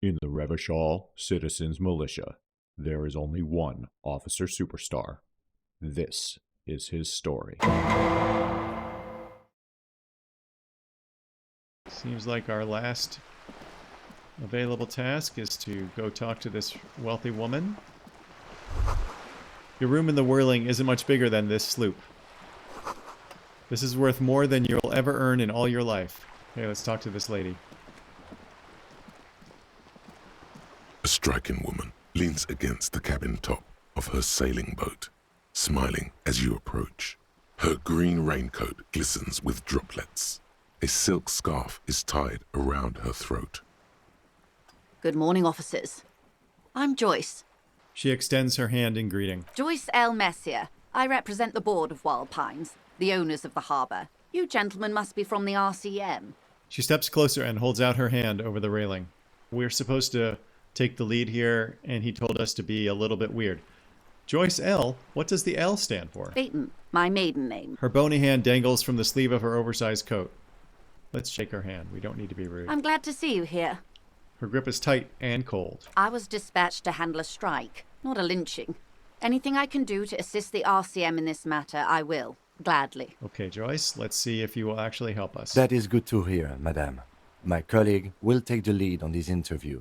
In the Revachol Citizens Militia, there is only one officer superstar. This is his story. Seems like our last available task is to go talk to this wealthy woman. Your room in the Whirling isn't much bigger than this sloop. This is worth more than you'll ever earn in all your life. Okay, let's talk to this lady. A striking woman leans against the cabin top of her sailing boat, smiling as you approach. Her green raincoat glistens with droplets. A silk scarf is tied around her throat. Good morning, officers. I'm Joyce. She extends her hand in greeting. Joyce L. Messier. I represent the board of Wild Pines, the owners of the harbour. You gentlemen must be from the RCM. She steps closer and holds out her hand over the railing. We're supposed to take the lead here, and he told us to be a little bit weird. Joyce L? What does the L stand for? Peyton, my maiden name. Her bony hand dangles from the sleeve of her oversized coat. Let's shake her hand. We don't need to be rude. I'm glad to see you here. Her grip is tight and cold. I was dispatched to handle a strike, not a lynching. Anything I can do to assist the RCM in this matter, I will. Gladly. Okay, Joyce, let's see if you will actually help us. That is good to hear, madame. My colleague will take the lead on this interview.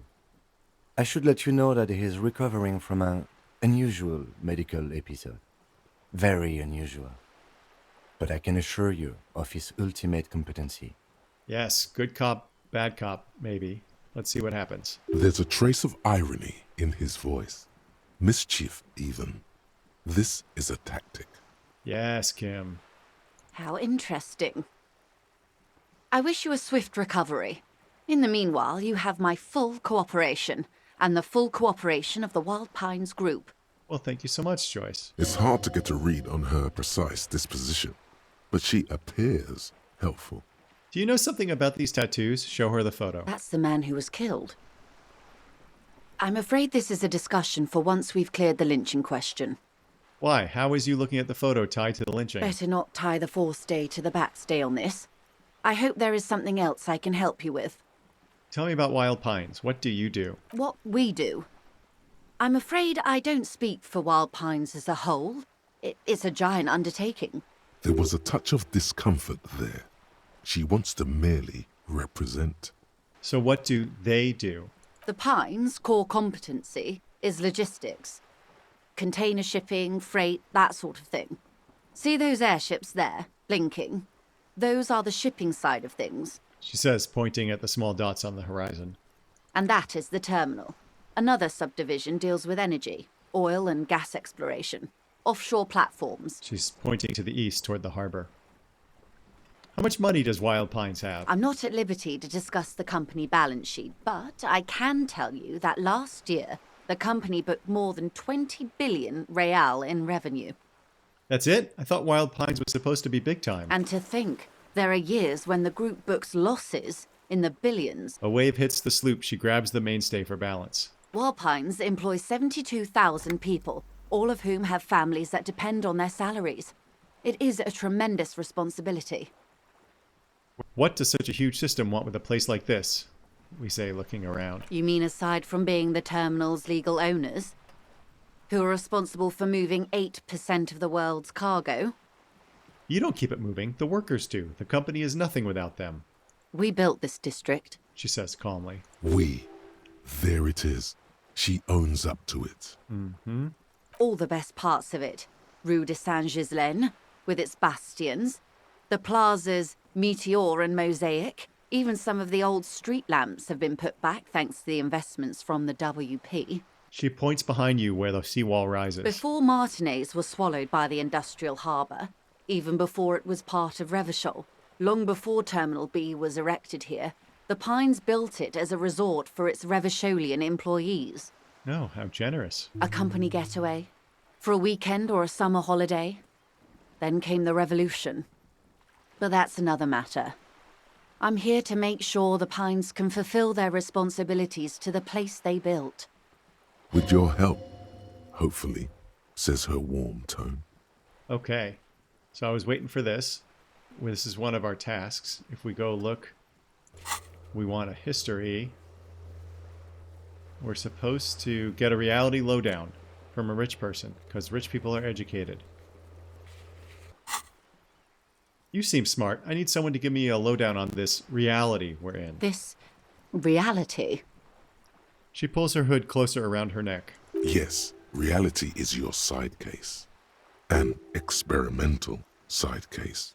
I should let you know that he is recovering from an unusual medical episode. Very unusual. But I can assure you of his ultimate competency. Yes, good cop, bad cop, maybe. Let's see what happens. There's a trace of irony in his voice. Mischief, even. This is a tactic. Yes, Kim. How interesting. I wish you a swift recovery. In the meanwhile, you have my full cooperation, and the full cooperation of the Wild Pines group. Well, thank you so much, Joyce. It's hard to get a read on her precise disposition, but she appears helpful. Do you know something about these tattoos? Show her the photo. That's the man who was killed. I'm afraid this is a discussion for once we've cleared the lynching question. Why? How is you looking at the photo tied to the lynching? Better not tie the forestay to the backstay on this. I hope there is something else I can help you with. Tell me about Wild Pines. What do you do? What we do? I'm afraid I don't speak for Wild Pines as a whole. It's a giant undertaking. There was a touch of discomfort there. She wants to merely represent. So what do they do? The Pines' core competency is logistics. Container shipping, freight, that sort of thing. See those airships there, blinking? Those are the shipping side of things. She says, pointing at the small dots on the horizon. And that is the terminal. Another subdivision deals with energy, oil and gas exploration, offshore platforms. She's pointing to the east toward the harbor. How much money does Wild Pines have? I'm not at liberty to discuss the company balance sheet, but I can tell you that last year, the company booked more than 20 billion real in revenue. That's it? I thought Wild Pines was supposed to be big time. And to think, there are years when the group books losses in the billions. A wave hits the sloop. She grabs the mainstay for balance. Wild Pines employs 72,000 people, all of whom have families that depend on their salaries. It is a tremendous responsibility. What does such a huge system want with a place like this? We say, looking around. You mean aside from being the terminal's legal owners, who are responsible for moving 8% of the world's cargo? You don't keep it moving. The workers do. The company is nothing without them. We built this district, She says calmly. We. There it is. She owns up to it. Mm-hmm. all the best parts of it. Rue de Saint-Ghislain, with its bastions, the plazas Meteor and Mosaic. Even some of the old street lamps have been put back thanks to the investments from the WP. She points behind you where the seawall rises. Before Martinez was swallowed by the industrial harbour, even before it was part of Revachol, long before Terminal B was erected here, the Pines built it as a resort for its Revacholian employees. No, how generous. A company getaway, for a weekend or a summer holiday. Then came the revolution. But that's another matter. I'm here to make sure the Pines can fulfill their responsibilities to the place they built. With your help, hopefully, says her warm tone. Okay. So I was waiting for this. This is one of our tasks. If we go look, we want a history. We're supposed to get a reality lowdown from a rich person, because rich people are educated. You seem smart. I need someone to give me a lowdown on this reality we're in. This reality. She pulls her hood closer around her neck. Yes, reality is your side case. An experimental side case.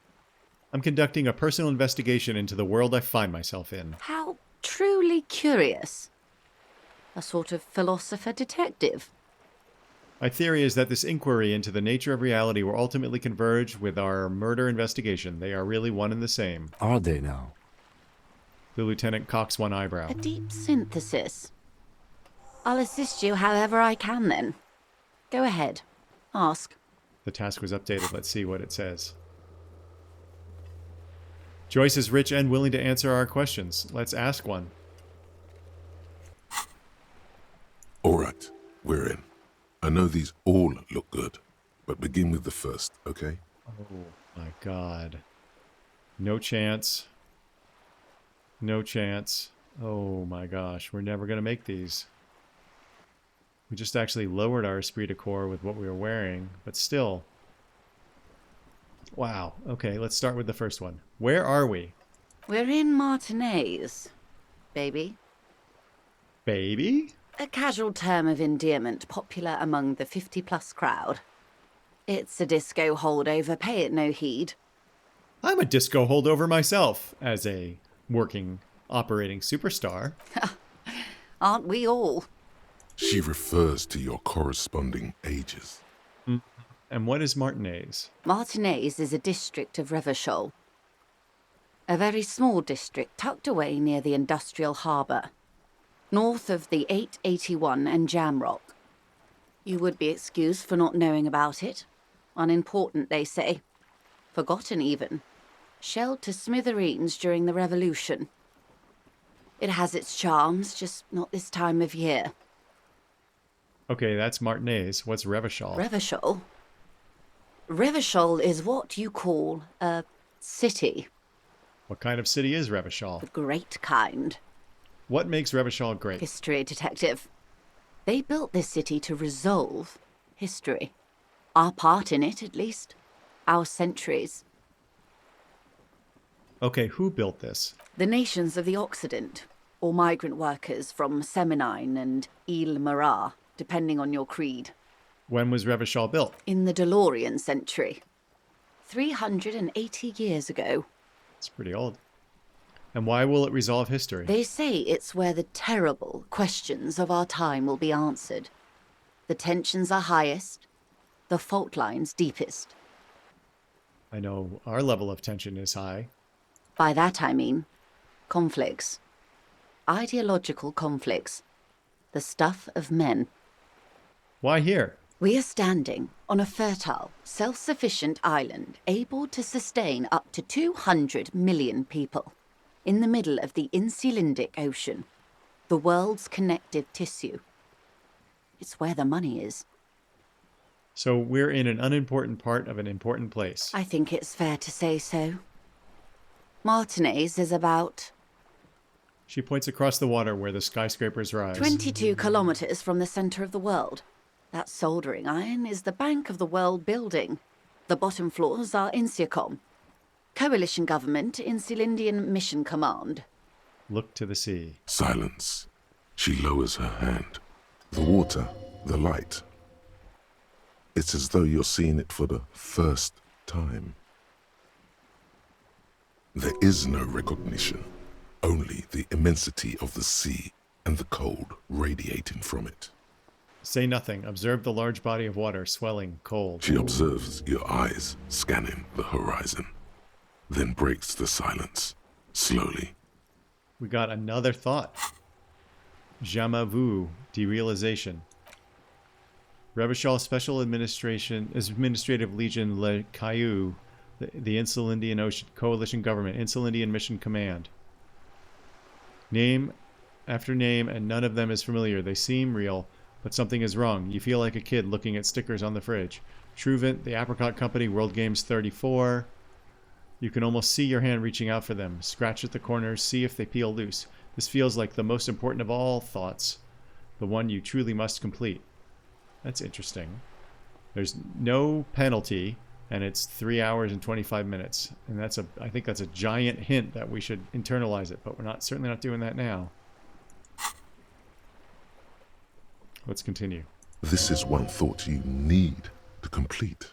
I'm conducting a personal investigation into the world I find myself in. How truly curious. A sort of philosopher detective. My theory is that this inquiry into the nature of reality will ultimately converge with our murder investigation. They are really one and the same. Are they now? The lieutenant cocks one eyebrow. A deep synthesis. I'll assist you however I can then. Go ahead. Ask. The task was updated. Let's see what it says. Joyce is rich and willing to answer our questions. Let's ask one. All right, we're in. I know these all look good, but begin with the first, okay? Oh my god. No chance. No chance. Oh my gosh, we're never going to make these. We just actually lowered our esprit de corps with what we were wearing, but still. Wow. Okay, let's start with the first one. Where are we? We're in Martinez, baby. Baby? A casual term of endearment popular among the 50-plus crowd. It's a disco holdover, pay it no heed. I'm a disco holdover myself, as a working, operating superstar. Aren't we all? She refers to your corresponding ages. And what is Martinez? Martinez is a district of Revachol. A very small district tucked away near the industrial harbour, north of the 881 and Jamrock. You would be excused for not knowing about it. Unimportant, they say. Forgotten, even. Shelled to smithereens during the Revolution. It has its charms, just not this time of year. Okay, that's Martinez. What's Revachol? Revachol? Revachol is what you call a city. What kind of city is Revachol? The great kind. What makes Revachol great? History detective. They built this city to resolve history. Our part in it, at least. Our centuries. Okay, who built this? The nations of the Occident, or migrant workers from Seminine and Ile Marat, depending on your creed. When was Revachol built? In the DeLorean century. 380 years ago. It's pretty old. And why will it resolve history? They say it's where the terrible questions of our time will be answered. The tensions are highest, the fault lines deepest. I know our level of tension is high. By that I mean conflicts. Ideological conflicts. The stuff of men. Why here? We are standing on a fertile, self-sufficient island able to sustain up to 200 million people in the middle of the Insulindic Ocean, the world's connective tissue. It's where the money is. So we're in an unimportant part of an important place. I think it's fair to say so. Martinez is about She points across the water where the skyscrapers rise. 22 kilometers from the center of the world. That soldering iron is the bank of the world building. The bottom floors are Insiacom. Coalition government, Insulindian Mission Command. Look to the sea. Silence. She lowers her hand. The water, the light. It's as though you're seeing it for the first time. There is no recognition, only the immensity of the sea and the cold radiating from it. Say nothing. Observe the large body of water, swelling, cold. She observes your eyes scanning the horizon, then breaks the silence, slowly. We got another thought. Jamais vu, derealization. Revachol Special Administrative Legion Le Caillou, the Insulindian Ocean Coalition Government, Insulindian Mission Command. Name after name, and none of them is familiar. They seem real, but something is wrong. You feel like a kid looking at stickers on the fridge. Truvent, the Apricot Company, World Games 34. You can almost see your hand reaching out for them. Scratch at the corners, see if they peel loose. This feels like the most important of all thoughts. the one you truly must complete. That's interesting. There's no penalty, and it's 3 hours and 25 minutes. And I think that's a giant hint that we should internalize it, but we're certainly not doing that now. Let's continue. This is one thought you need to complete.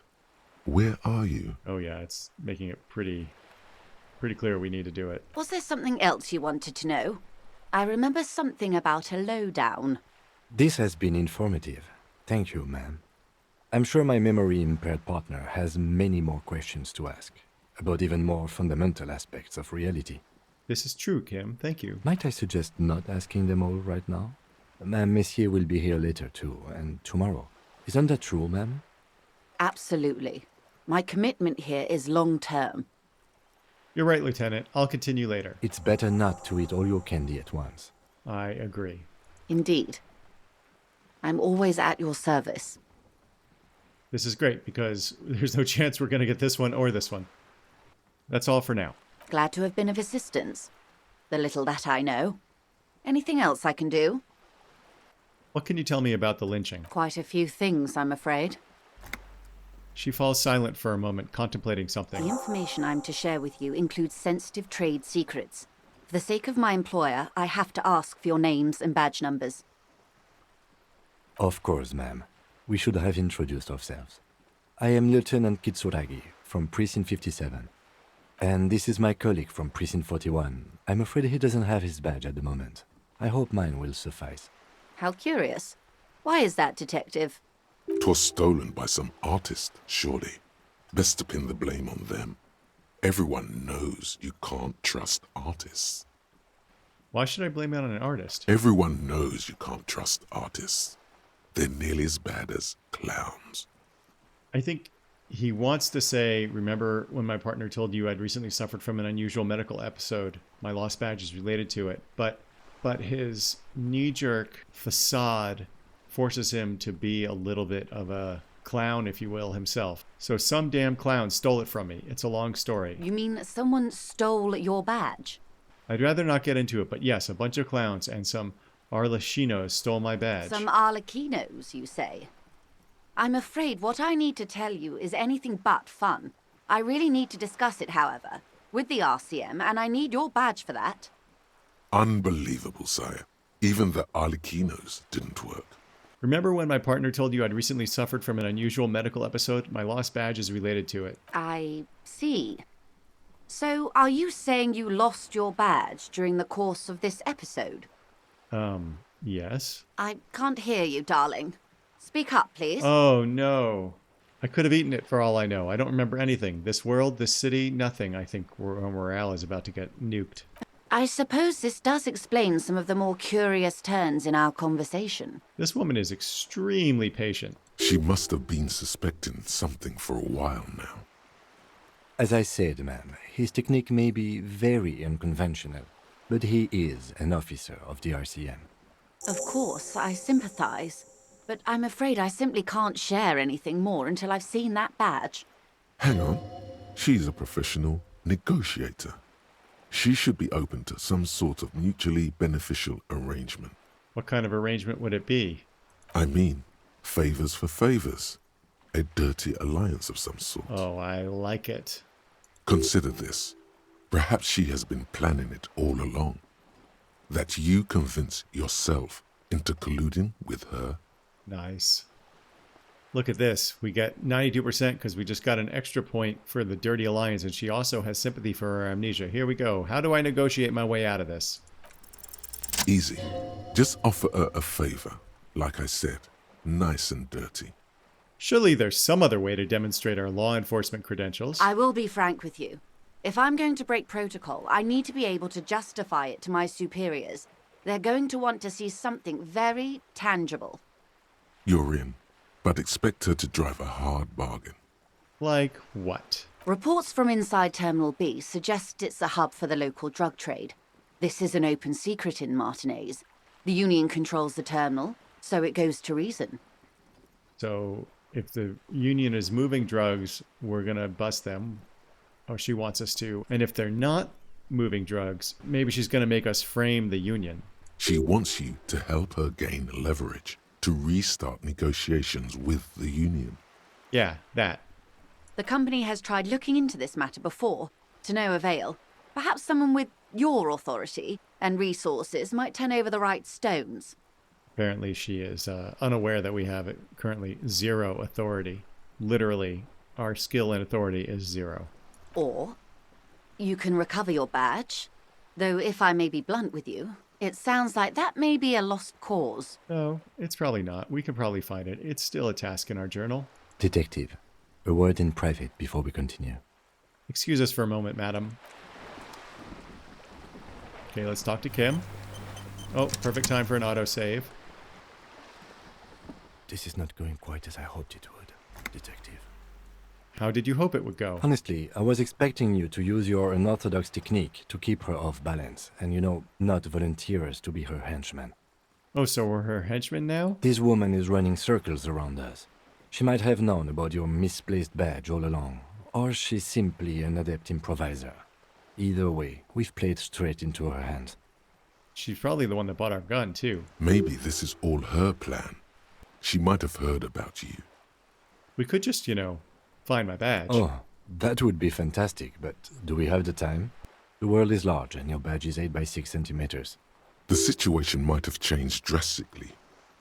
Where are you? Oh yeah, it's making it pretty clear we need to do it. Was there something else you wanted to know? I remember something about a lowdown. This has been informative. Thank you, ma'am. I'm sure my memory-impaired partner has many more questions to ask, about even more fundamental aspects of reality. This is true, Kim. Thank you. Might I suggest not asking them all right now? Ma'am, Messier will be here later too, and tomorrow. Isn't that true, ma'am? Absolutely. My commitment here is long-term. You're right, Lieutenant. I'll continue later. It's better not to eat all your candy at once. I agree. Indeed. I'm always at your service. This is great because there's no chance we're going to get this one or this one. That's all for now. Glad to have been of assistance. The little that I know. Anything else I can do? What can you tell me about the lynching? Quite a few things, I'm afraid. She falls silent for a moment, contemplating The something. information I'm to share with you includes sensitive trade secrets. For the sake of my employer, I have to ask for your names and badge numbers. Of course, ma'am. We should have introduced ourselves. I am Lieutenant Kitsuragi from Precinct 57. And this is my colleague from Precinct 41. I'm afraid he doesn't have his badge at the moment. I hope mine will suffice. How curious. Why is that, Detective? 'Twas stolen by some artist, surely. Best to pin the blame on them. Everyone knows you can't trust artists. Why should I blame it on an artist? Everyone knows you can't trust artists. They're nearly as bad as clowns. I think he wants to say, remember when my partner told you I'd recently suffered from an unusual medical episode? My lost badge is related to it. But his knee-jerk facade forces him to be a little bit of a clown, if you will, himself. So some damn clown stole it from me. It's a long story. You mean someone stole your badge? I'd rather not get into it, but yes, a bunch of clowns and some Arlechinos stole my badge. Some Arlechinos, you say? I'm afraid what I need to tell you is anything but fun. I really need to discuss it, however, with the RCM, and I need your badge for that. Unbelievable, sire. Even the Arlechinos didn't work. Remember when my partner told you I'd recently suffered from an unusual medical episode? My lost badge is related to it. I see. So, are you saying you lost your badge during the course of this episode? Yes. I can't hear you, darling. Speak up, please. Oh, no. I could have eaten it for all I know. I don't remember anything. This world, this city, nothing. I think our morale is about to get nuked. I suppose this does explain some of the more curious turns in our conversation. This woman is extremely patient. She must have been suspecting something for a while now. As I said, ma'am, his technique may be very unconventional, but he is an officer of the RCM. Of course, I sympathize. But I'm afraid I simply can't share anything more until I've seen that badge. Hang on. She's a professional negotiator. She should be open to some sort of mutually beneficial arrangement. What kind of arrangement would it be? I mean, favors for favors. A dirty alliance of some sort. Oh, I like it. Consider this. Perhaps she has been planning it all along. That you convince yourself into colluding with her. Nice. Look at this. We get 92% because we just got an extra point for the dirty alliance, and she also has sympathy for her amnesia. Here we go. How do I negotiate my way out of this? Easy. Just offer her a favor. Like I said, nice and dirty. Surely there's some other way to demonstrate our law enforcement credentials. I will be frank with you. If I'm going to break protocol, I need to be able to justify it to my superiors. They're going to want to see something very tangible. You're in, but expect her to drive a hard bargain. Like what? Reports from inside Terminal B suggest it's a hub for the local drug trade. This is an open secret in Martinez. The Union controls the terminal, so it goes to reason. So if the Union is moving drugs, we're going to bust them, or she wants us to. And if they're not moving drugs, maybe she's going to make us frame the Union. She wants you to help her gain leverage to restart negotiations with the union. Yeah, that. The company has tried looking into this matter before, to no avail. Perhaps someone with your authority and resources might turn over the right stones. Apparently she is unaware that we have currently 0 authority. Literally, our skill and authority is 0. Or you can recover your badge. Though if I may be blunt with you, it sounds like that may be a lost cause. No, it's probably not. We can probably find it. It's still a task in our journal. Detective, a word in private before we continue. Excuse us for a moment, madam. Okay, let's talk to Kim. Oh, perfect time for an autosave. This is not going quite as I hoped it would, Detective. How did you hope it would go? Honestly, I was expecting you to use your unorthodox technique to keep her off balance, and not volunteer us to be her henchmen. Oh, so we're her henchmen now? This woman is running circles around us. She might have known about your misplaced badge all along, or she's simply an adept improviser. Either way, we've played straight into her hands. She's probably the one that bought our gun, too. Maybe this is all her plan. She might have heard about you. We could just, find my badge. Oh, that would be fantastic, but do we have the time? The world is large, and your badge is 8 by 6 centimeters. The situation might have changed drastically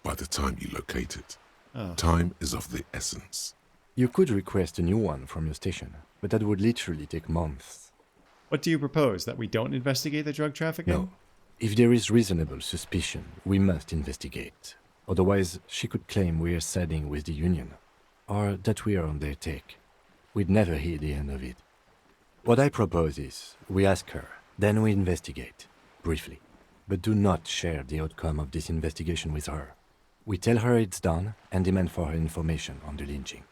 by the time you locate it. Oh. Time is of the essence. You could request a new one from your station, but that would literally take months. What do you propose? That we don't investigate the drug trafficking? No. If there is reasonable suspicion, we must investigate. Otherwise, she could claim we are siding with the Union, or that we are on their take. We'd never hear the end of it. What I propose is, we ask her, then we investigate, briefly. But do not share the outcome of this investigation with her. We tell her it's done, and demand for her information on the lynching.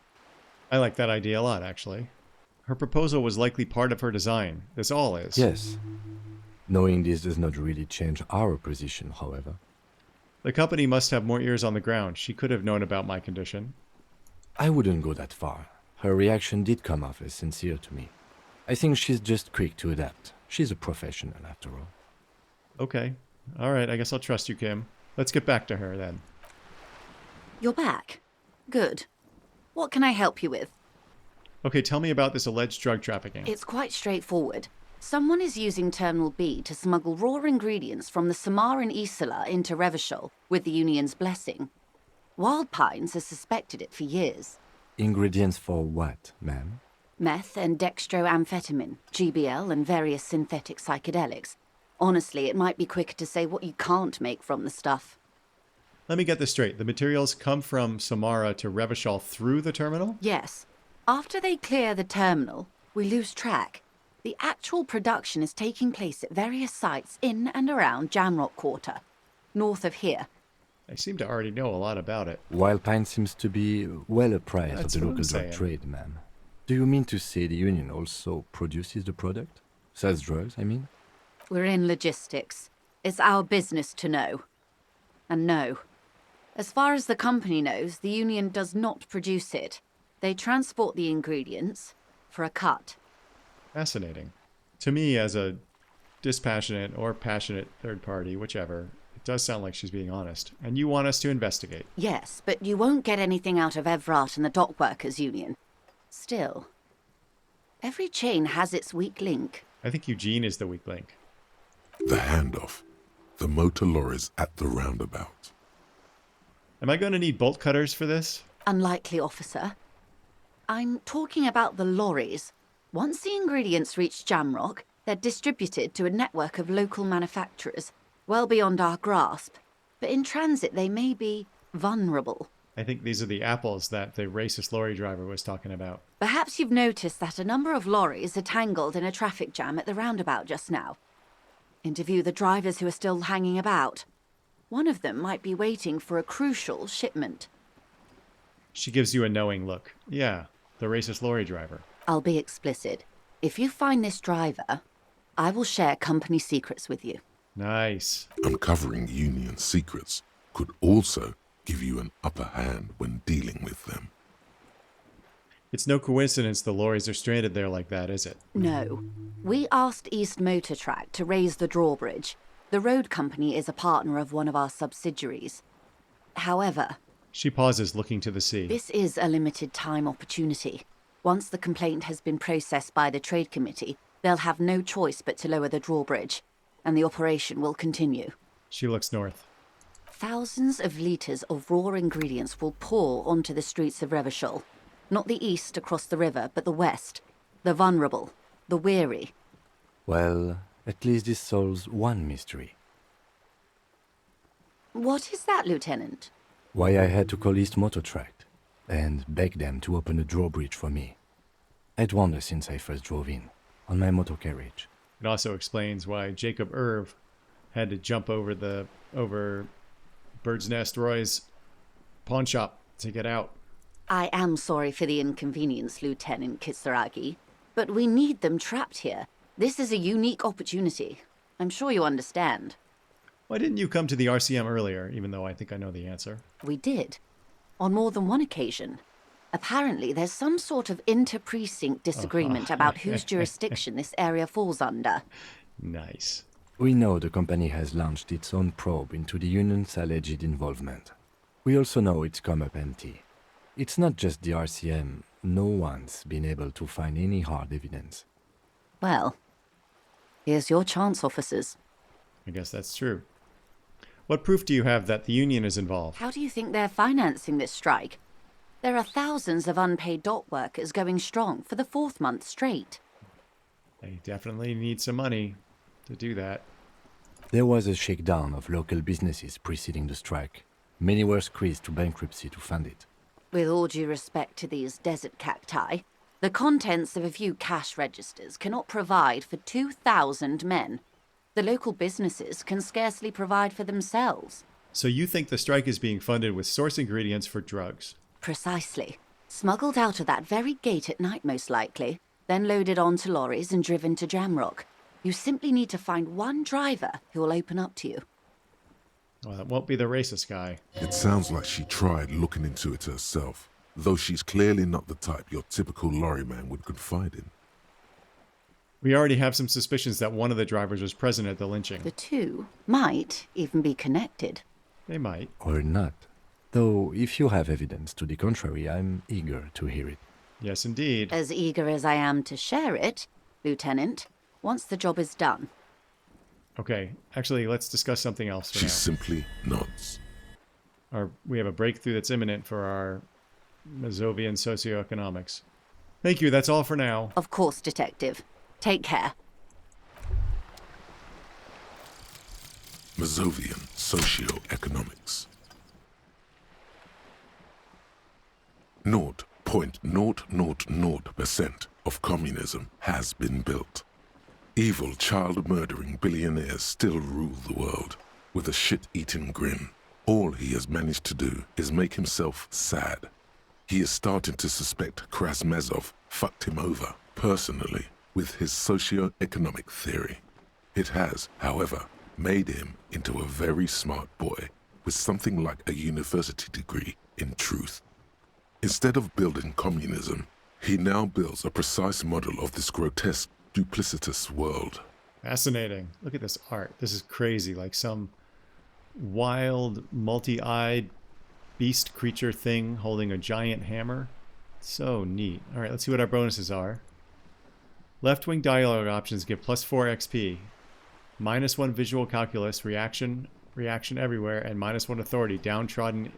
I like that idea a lot, actually. Her proposal was likely part of her design. This all is. Yes. Knowing this does not really change our position, however. The company must have more ears on the ground. She could have known about my condition. I wouldn't go that far. Her reaction did come off as sincere to me. I think she's just quick to adapt. She's a professional, after all. Okay. All right, I guess I'll trust you, Kim. Let's get back to her, then. You're back. Good. What can I help you with? Okay, tell me about this alleged drug trafficking. It's quite straightforward. Someone is using Terminal B to smuggle raw ingredients from the Samar and Isola into Revachol with the Union's blessing. Wild Pines has suspected it for years. Ingredients for what, ma'am? Meth and dextroamphetamine, GBL, and various synthetic psychedelics. Honestly, it might be quicker to say what you can't make from the stuff. Let me get this straight. The materials come from Samara to Revachol through the terminal? Yes. After they clear the terminal, we lose track. The actual production is taking place at various sites in and around Jamrock Quarter, north of here. I seem to already know a lot about it. Wild Pine seems to be well apprised That's of the what I'm local drug saying. trade, ma'am. Do you mean to say the Union also produces the product? Sells drugs, I mean? We're in logistics. It's our business to know. And no. As far as the company knows, the Union does not produce it. They transport the ingredients for a cut. Fascinating. To me, as a dispassionate or passionate third party, whichever, it does sound like she's being honest. And you want us to investigate. Yes, but you won't get anything out of Evrat and the Dockworkers Union. Still, every chain has its weak link. I think Eugene is the weak link. The handoff. The motor lorries at the roundabout. Am I going to need bolt cutters for this? Unlikely, officer. I'm talking about the lorries. Once the ingredients reach Jamrock, they're distributed to a network of local manufacturers, well beyond our grasp. But in transit, they may be vulnerable. I think these are the apples that the racist lorry driver was talking about. Perhaps you've noticed that a number of lorries are tangled in a traffic jam at the roundabout just now. Interview the drivers who are still hanging about. One of them might be waiting for a crucial shipment. She gives you a knowing look. Yeah, the racist lorry driver. I'll be explicit. If you find this driver, I will share company secrets with you. Nice. Uncovering Union secrets could also give you an upper hand when dealing with them. It's no coincidence the lorries are stranded there like that, is it? No. We asked East Motor Track to raise the drawbridge. The road company is a partner of one of our subsidiaries. However, She pauses, looking to the sea. this is a limited time opportunity. Once the complaint has been processed by the trade committee, they'll have no choice but to lower the drawbridge, and the operation will continue. She looks north. Thousands of litres of raw ingredients will pour onto the streets of Revachol. Not the east across the river, but the west. The vulnerable, the weary. Well, at least this solves one mystery. What is that, Lieutenant? Why I had to call East Motor Tract and beg them to open a drawbridge for me. I'd wondered since I first drove in, on my motor carriage. It also explains why Jacob Irv had to jump over Bird's Nest Roy's pawn shop to get out. I am sorry for the inconvenience, Lieutenant Kisaragi, but we need them trapped here. This is a unique opportunity. I'm sure you understand. Why didn't you come to the RCM earlier, even though I think I know the answer? We did. On more than one occasion. Apparently, there's some sort of inter-precinct disagreement about whose jurisdiction this area falls under. Nice. We know the company has launched its own probe into the union's alleged involvement. We also know it's come up empty. It's not just the RCM. No one's been able to find any hard evidence. Well, here's your chance, officers. I guess that's true. What proof do you have that the union is involved? How do you think they're financing this strike? There are thousands of unpaid dock workers going strong for the 4th month straight. They definitely need some money to do that. There was a shakedown of local businesses preceding the strike. Many were squeezed to bankruptcy to fund it. With all due respect to these desert cacti, the contents of a few cash registers cannot provide for 2,000 men. The local businesses can scarcely provide for themselves. So you think the strike is being funded with source ingredients for drugs? Precisely. Smuggled out of that very gate at night, most likely, then loaded onto lorries and driven to Jamrock. You simply need to find one driver who will open up to you. Well, that won't be the racist guy. It sounds like she tried looking into it herself, though she's clearly not the type your typical lorryman would confide in. We already have some suspicions that one of the drivers was present at the lynching. The two might even be connected. They might. Or not. Though, if you have evidence to the contrary, I'm eager to hear it. Yes, indeed. As eager as I am to share it, Lieutenant, once the job is done. Okay, actually, let's discuss something else for She now. simply nods. We have a breakthrough that's imminent for our Mazovian Socioeconomics. Thank you, that's all for now. Of course, Detective. Take care. Mazovian Socioeconomics. 0.0000% of communism has been built. Evil, child-murdering billionaires still rule the world with a shit-eating grin. All he has managed to do is make himself sad. He is starting to suspect Krasmazov fucked him over, personally, with his socio-economic theory. It has, however, made him into a very smart boy with something like a university degree in truth. Instead of building communism, he now builds a precise model of this grotesque, duplicitous world. Fascinating. Look at this art. This is crazy, like some wild, multi-eyed beast creature thing holding a giant hammer. So neat. All right, let's see what our bonuses are. Left-wing dialogue options give +4 XP, -1 visual calculus, reaction everywhere, and -1 authority, downtrodden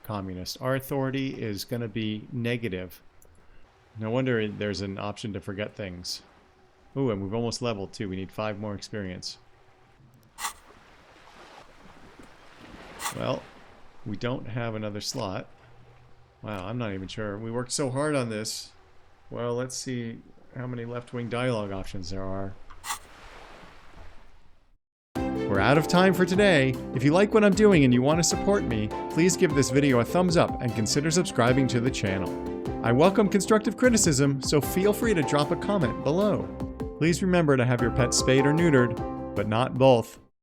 communist. Our authority is going to be negative. No wonder there's an option to forget things. Ooh, and we've almost leveled too. We need 5 more experience. Well, we don't have another slot. Wow, I'm not even sure. We worked so hard on this. Well, let's see how many left-wing dialogue options there are. We're out of time for today. If you like what I'm doing and you want to support me, please give this video a thumbs up and consider subscribing to the channel. I welcome constructive criticism, so feel free to drop a comment below. Please remember to have your pet spayed or neutered, but not both.